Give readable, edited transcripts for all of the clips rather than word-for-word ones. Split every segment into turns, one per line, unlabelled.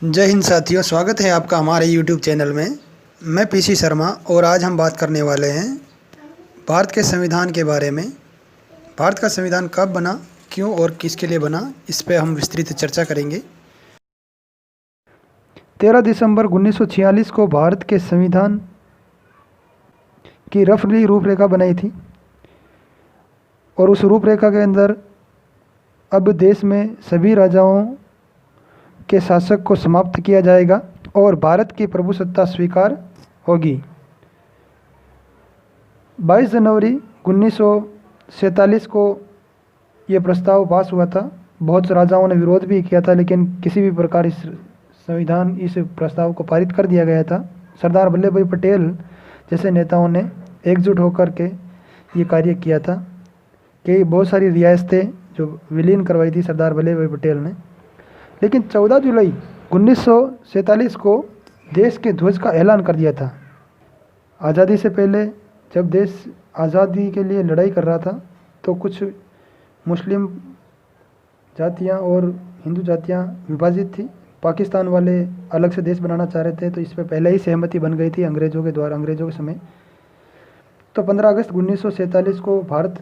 जय हिंद साथियों, स्वागत है आपका हमारे YouTube चैनल में। मैं पीसी शर्मा और आज हम बात करने वाले हैं भारत के संविधान के बारे में। भारत का संविधान कब बना, क्यों और किसके लिए बना, इस पे हम विस्तृत चर्चा करेंगे। 13 दिसंबर 1946 को भारत के संविधान की रफली रूपरेखा बनाई थी और उस रूपरेखा के अंदर अब देश में सभी राजाओं के शासक को समाप्त किया जाएगा और भारत की प्रभुसत्ता स्वीकार होगी। 22 जनवरी 1947 को ये प्रस्ताव पास हुआ था। बहुत से राजाओं ने विरोध भी किया था, लेकिन किसी भी प्रकार इस प्रस्ताव को पारित कर दिया गया था। सरदार वल्लभ भाई पटेल जैसे नेताओं ने एकजुट होकर के ये कार्य किया था कि बहुत सारी रियासतें जो विलीन करवाई थी सरदार वल्लभ भाई पटेल ने। लेकिन 14 जुलाई 1947 को देश के ध्वज का ऐलान कर दिया था। आज़ादी से पहले जब देश आज़ादी के लिए लड़ाई कर रहा था तो कुछ मुस्लिम जातियां और हिंदू जातियां विभाजित थी। पाकिस्तान वाले अलग से देश बनाना चाह रहे थे, तो इस पर पहले ही सहमति बन गई थी अंग्रेज़ों के समय। तो 15 अगस्त 1947 को भारत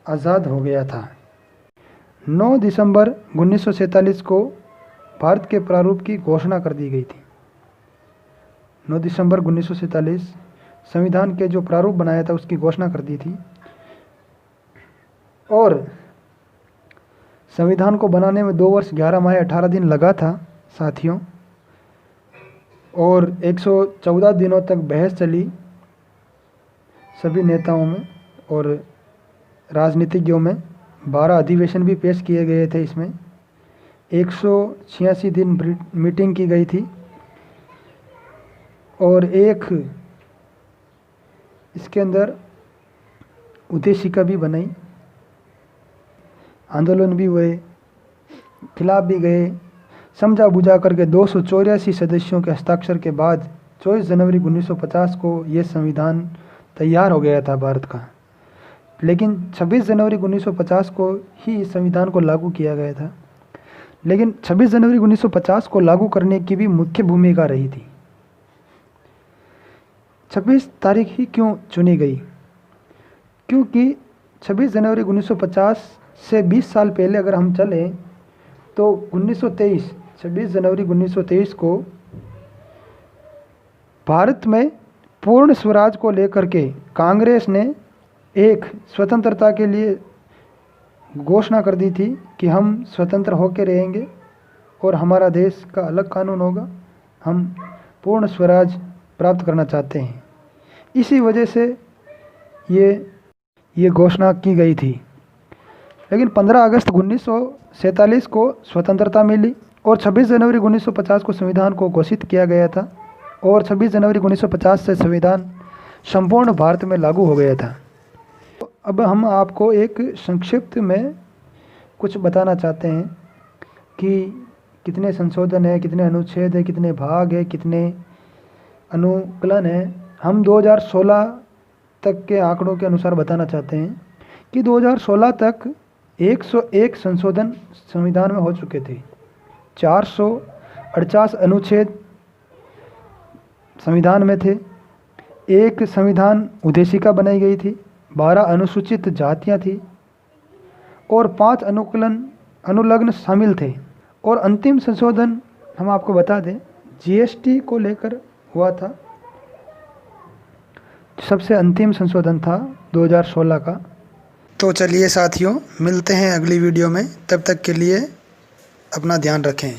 आज़ाद हो गया था। 9 दिसंबर 1947 को भारत के प्रारूप की घोषणा कर दी गई थी। 9 दिसंबर 1947 संविधान के जो प्रारूप बनाया था उसकी घोषणा कर दी थी। और संविधान को बनाने में 2 वर्ष 11 माह 18 दिन लगा था साथियों, और 114 दिनों तक बहस चली सभी नेताओं में और राजनीतिज्ञों में। 12 अधिवेशन भी पेश किए गए थे। इसमें 186 दिन मीटिंग की गई थी और एक इसके अंदर उद्देशिका भी बनाई। आंदोलन भी हुए, खिलाफ भी गए। समझा बुझा करके 284 सदस्यों के हस्ताक्षर के बाद 24 जनवरी 1950 को ये संविधान तैयार हो गया था भारत का। लेकिन 26 जनवरी 1950 को ही इस संविधान को लागू किया गया था। लेकिन 26 जनवरी 1950 को लागू करने की भी मुख्य भूमिका रही थी। 26 तारीख ही क्यों चुनी गई? क्योंकि 26 जनवरी 1950 से 20 साल पहले अगर हम चलें तो 26 जनवरी 1923 को भारत में पूर्ण स्वराज को लेकर के कांग्रेस ने एक स्वतंत्रता के लिए घोषणा कर दी थी कि हम स्वतंत्र होकर रहेंगे और हमारा देश का अलग कानून होगा, हम पूर्ण स्वराज प्राप्त करना चाहते हैं। इसी वजह से ये घोषणा की गई थी। लेकिन 15 अगस्त 1947 को स्वतंत्रता मिली और 26 जनवरी 1950 को संविधान को घोषित किया गया था और 26 जनवरी 1950 से संविधान संपूर्ण भारत में लागू हो गया था। अब हम आपको एक संक्षिप्त में कुछ बताना चाहते हैं कि कितने संशोधन है, कितने अनुच्छेद है, कितने भाग है, कितने अनुकलन है। हम 2016 तक के आंकड़ों के अनुसार बताना चाहते हैं कि 2016 तक 101 संशोधन संविधान में हो चुके थे। 448 अनुच्छेद संविधान में थे। एक संविधान उद्देशिका बनाई गई थी। 12 अनुसूचित जातियां थी और 5 अनुलग्न शामिल थे। और अंतिम संशोधन हम आपको बता दें, जीएसटी को लेकर हुआ था। सबसे अंतिम संशोधन था 2016 का। तो चलिए साथियों, मिलते हैं अगली वीडियो में। तब तक के लिए अपना ध्यान रखें।